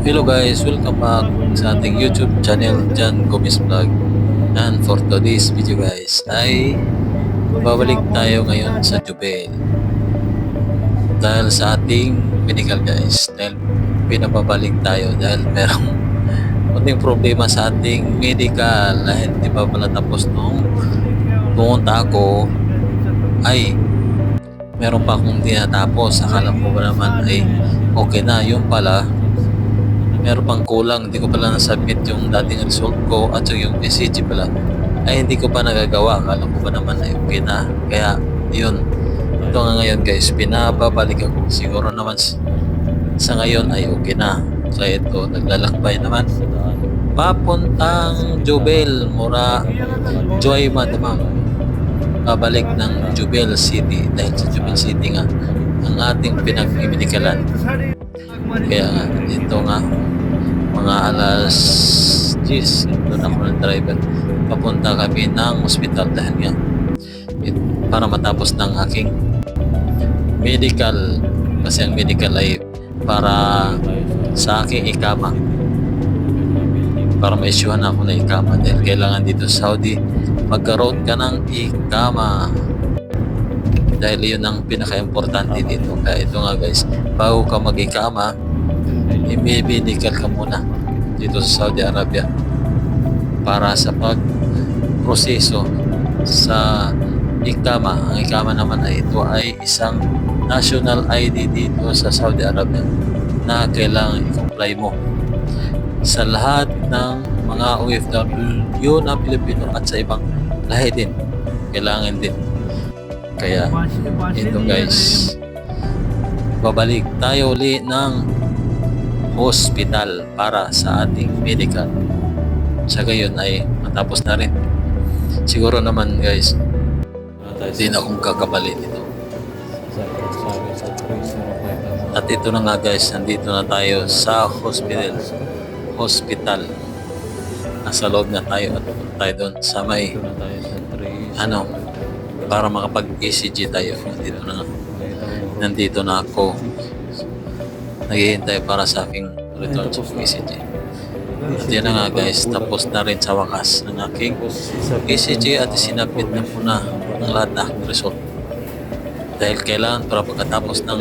Hello guys, welcome back sa ating YouTube channel, John Gomez Vlog. And for today's video guys ay babalik tayo ngayon sa Jubel. Dahil sa ating medical guys, dahil pinababalik tayo dahil merong konting problema sa ating medical dahil di pa pala tapos nung pumunta ako ay meron pa akong tinatapos. Akala ko ba naman ay okay na, yung pala meron pang kulang, hindi ko pala nasubmit yung dating result ko at yung ECG pala ay hindi ko pa nagagawa. Akala ko ba naman ay okay na, kaya yun, ito nga ngayon guys, pinababalik ako. Siguro naman sa ngayon ay okay na, kaya ito naglalakbay naman papuntang Jubel, Mura Joy Madamang, babalik ng Jubel City dahil sa Jubel City nga ang ating pinagmimedikalan. Kaya nga, dito nga mga alas 10 doon ako ng driver, papunta kami ng hospital dahil nga para matapos ng aking medical, kasi ang medical ay para sa aking ikama, para ma-issuehan ako na ikama dahil kailangan dito sa Saudi magkaroon ka ng ikama dahil yun ang pinaka-importante dito. Kaya ito nga guys, bago ka mag-ikama, i-medical ka muna dito sa Saudi Arabia para sa pag-proseso sa ikama. Ang ikama naman ay ito ay isang national ID dito sa Saudi Arabia na kailangan i-comply mo sa lahat ng mga OFW na Pilipino at sa ibang lahi din, kailangan din. Kaya ito guys, babalik tayo uli ng hospital para sa ating medical. Sa gayon ay matapos na rin. Siguro naman guys, hindi na akong kakabali nito. At ito na nga guys, nandito na tayo sa hospital. Nasa loob na tayo at tayo doon sa may para makapag-ECG tayo. Nandito na ako, naghihintay para sa aking return of ECG. At yan na nga guys, tapos na rin sa wakas ng aking ECG at sinabit na po na ang lahat na aking result. Dahil kailangan para pagkatapos ng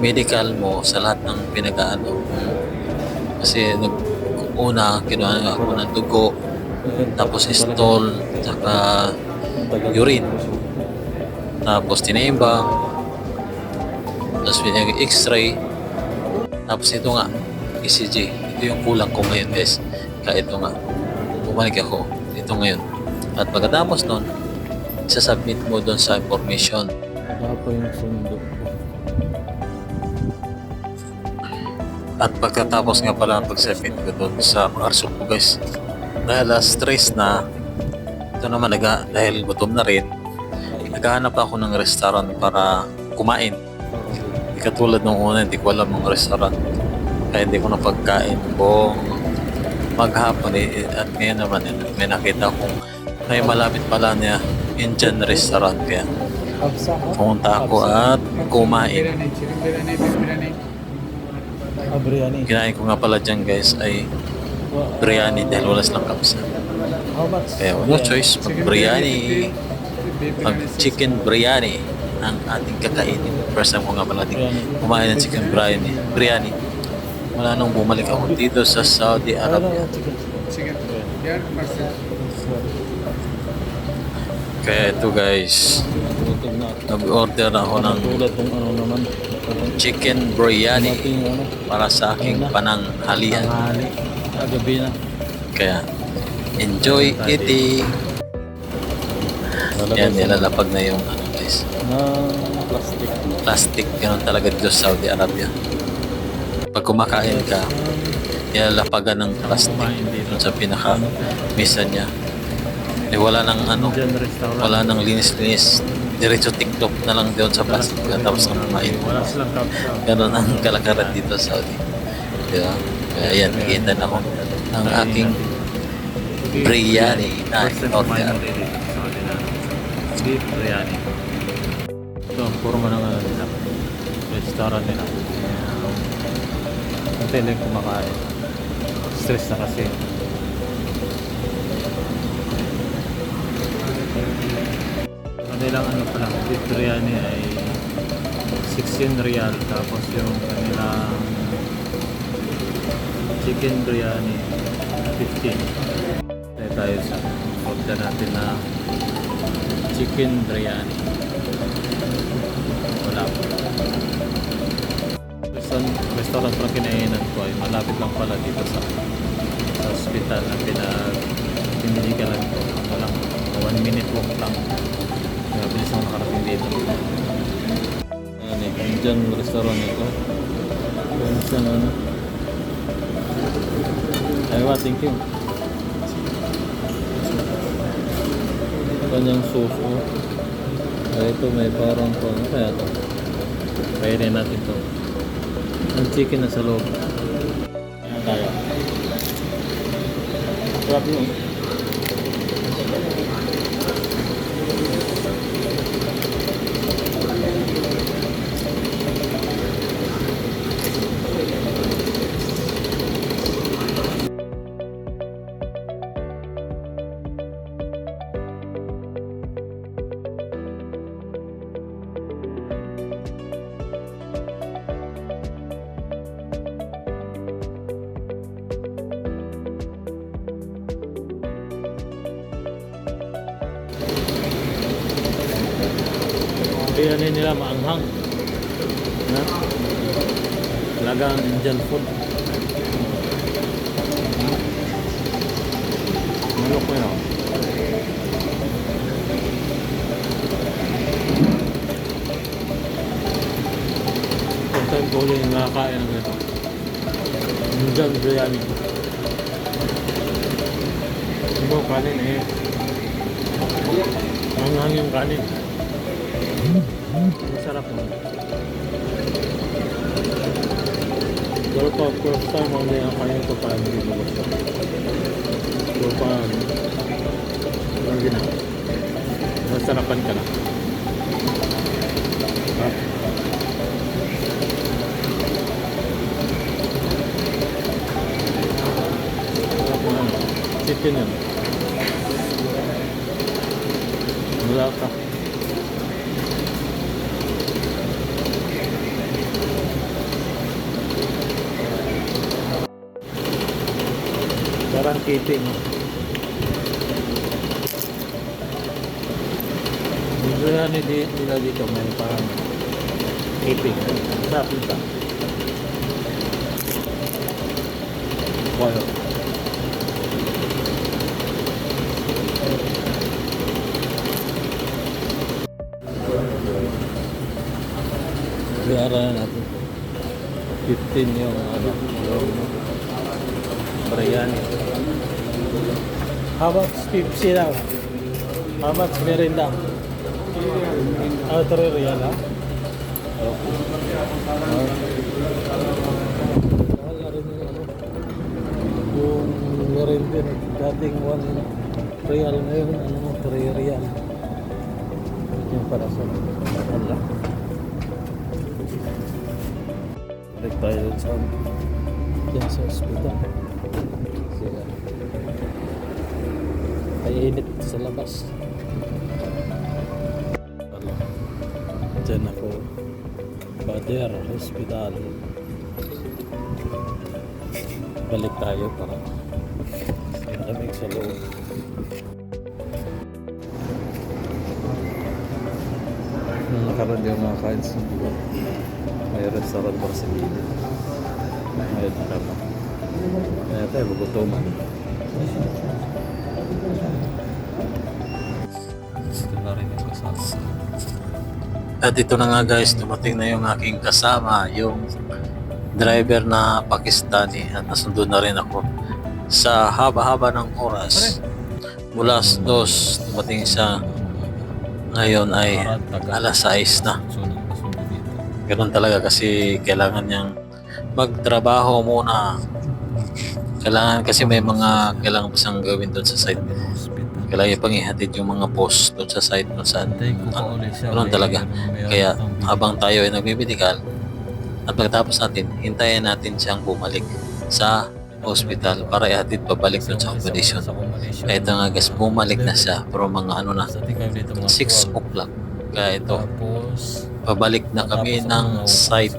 medical mo sa lahat ng pinag-aano, kasi una kinuha nga ako ng dugo, tapos stool, saka urine, tapos tinimbang, tapos x-ray, tapos ito nga ECG. Ito yung kulang ko ngayon guys, kaya ito nga bumalik ako ito ngayon. At pagkatapos nun, isasubmit mo doon sa information. Ako yung sundo. At pagkatapos nga pala ng pag-submit ko doon sa mga result ko guys, dahil stress na ito naman, dahil gutom na rin, naghahanap ako ng restaurant para kumain. Hindi katulad nung una, hindi ko alam ng restaurant, kaya hindi ko napagkain buong maghapon at ngayon naman may nakita kong may malapit pala niya Indian restaurant, kaya pumunta ako at kumain. Biryani. Kinain ko nga pala dyan guys ay biryani dahil wala silang kapsa. How much? Kaya no choice, mag-biryani, mag-chicken biryani ang ating kakainin. First time ko nga pala kumain ng chicken biryani. Wala nung bumalik ako dito sa Saudi Arabia. Kaya ito guys, nag-order ako ng chicken biryani para sa aking pananghalian. Gabi na. Kaya enjoy eating. Yan, nilalapag na yung guys, plastic. Ganun talaga dito sa Saudi Arabia. Pag kumakain ka, nilalapagan ng plastic dito sa pinaka mesa niya. Wala nang wala nang linis-linis, diretso TikTok na lang doon sa plastic tapos na kumain. Ganun ang kalakaran dito sa Saudi, diba? Kaya yan, nakita na ako ang aking biryani na in-order. Beef biryani. Ito, puro mo nang restaurant nila. Antay lang kumakain. Stress na kasi. Kanilang ano pala, beef biryani ay 16 real. Tapos yung kanilang chicken biryani 15. Tayo tayo sa order natin na chicken biryani. Wala po. Restaurant na kinainan ko ay malapit lang pala dito sa hospital na pinag-pinilikalan ko. Walang 1 minute walk lang. Kaya bilis ako nakarating dito. Ayan eh, Indian restaurant ito. Ayan siya na ano. Aywa, thank you. Kanyang sauce oh. Kaya ito may parang ano kaya ito. Kainin natin ito. Ang chicken na sa loob. Ayan tayo. Sarap yun. Biryani nila maanghang. Na? Talagang Indian food. Malok ko yun. First time ko ulit nakakain ng ito. Indian biryani. Ito kanin eh. Maanghang yung kanin. Masarap mo. Pero pag first time ako na kaya ito parang hindi mo gusto. Pero parang hindi na. Masarapan ka na. Ha? Sarap mo ano. Chicken yan. Wala ka. Parang keeping. Yung biryani nila dito may parang keeping. Sarap nito. Wow. Bayaran na natin. 15 yung ano. Biryani. How much 50 daw? How much merinda? Ah, 3 real ha? Yung merinda dating 1 real ngayon, ano mo, 3 real. Yung para sa wala. Balik tayo dyan sa hospital. Sila. Ay init sa labas. Diyan ako. Bader Hospital. Balik tayo para malamig sa loob. Nakaroon yung mga kain sa buwan. May restaurant para sa gilid. Ngayon na naman. Kaya tayo magutuman. Gusto na rin yung kasama. At ito na nga guys, dumating na yung aking kasama, yung driver na Pakistani, at nasundo na rin ako sa haba-haba ng oras. Mula 2, dumating siya. Ngayon ay alas 6 na. Ganun talaga kasi kailangan niyang magtrabaho muna. Kailangan kasi may mga kailangan pa siyang gawin doon sa site. Kailangan pang ihatid yung mga post doon sa site kung saan. Ganun talaga. Kaya habang tayo ay nagmimedical, At pagkatapos natin, hintayin natin siyang bumalik sa hospital para ihatid pabalik dun sa accommodation. Kaya ito nga guys, bumalik na siya pero mga 6 o'clock. Kaya ito, pabalik na kami ng site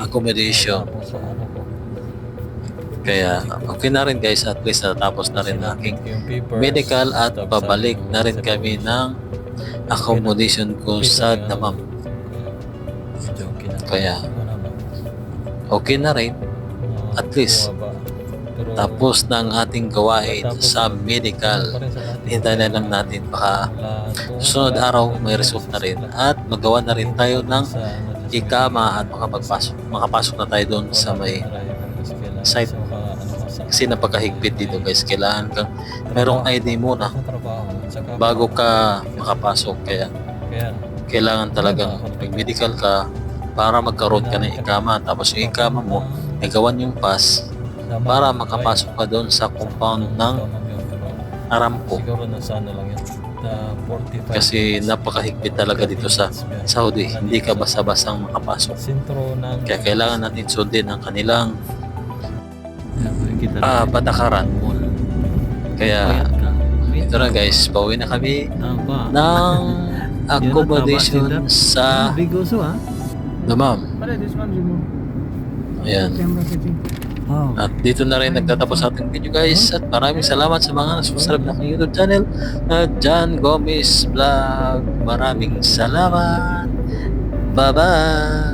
accommodation. Kaya okay na rin guys, at least natapos na rin aking medical at pabalik na rin kami ng accommodation ko sa Damam. Kaya okay na rin, at least tapos ng ating gawain sa medical. Hintayin na lang natin, baka susunod araw may result na rin at magawa na rin tayo ng ikama at makapasok na tayo doon sa may site. Kasi napakahigpit dito guys, kailangan kang merong ID muna bago ka makapasok. Kaya kailangan talagang mag-medical ka para magkaroon ka ng ikama, tapos yung ikama mo nagawan yung pass para makapasok ka doon sa compound ng Aramco. Kasi napakahigpit talaga dito sa Saudi, hindi ka basta-bastang makapasok. Kaya kailangan natin sundin ang kanilang patakaran. Kaya ito na guys, pauwi na kami ng accommodation sa Damam. Ayan. At dito na rin nagtatapos ating video guys, at maraming salamat sa mga nagsusubscribe na aking YouTube channel na John Gomez Vlog. Maraming salamat. Bye bye.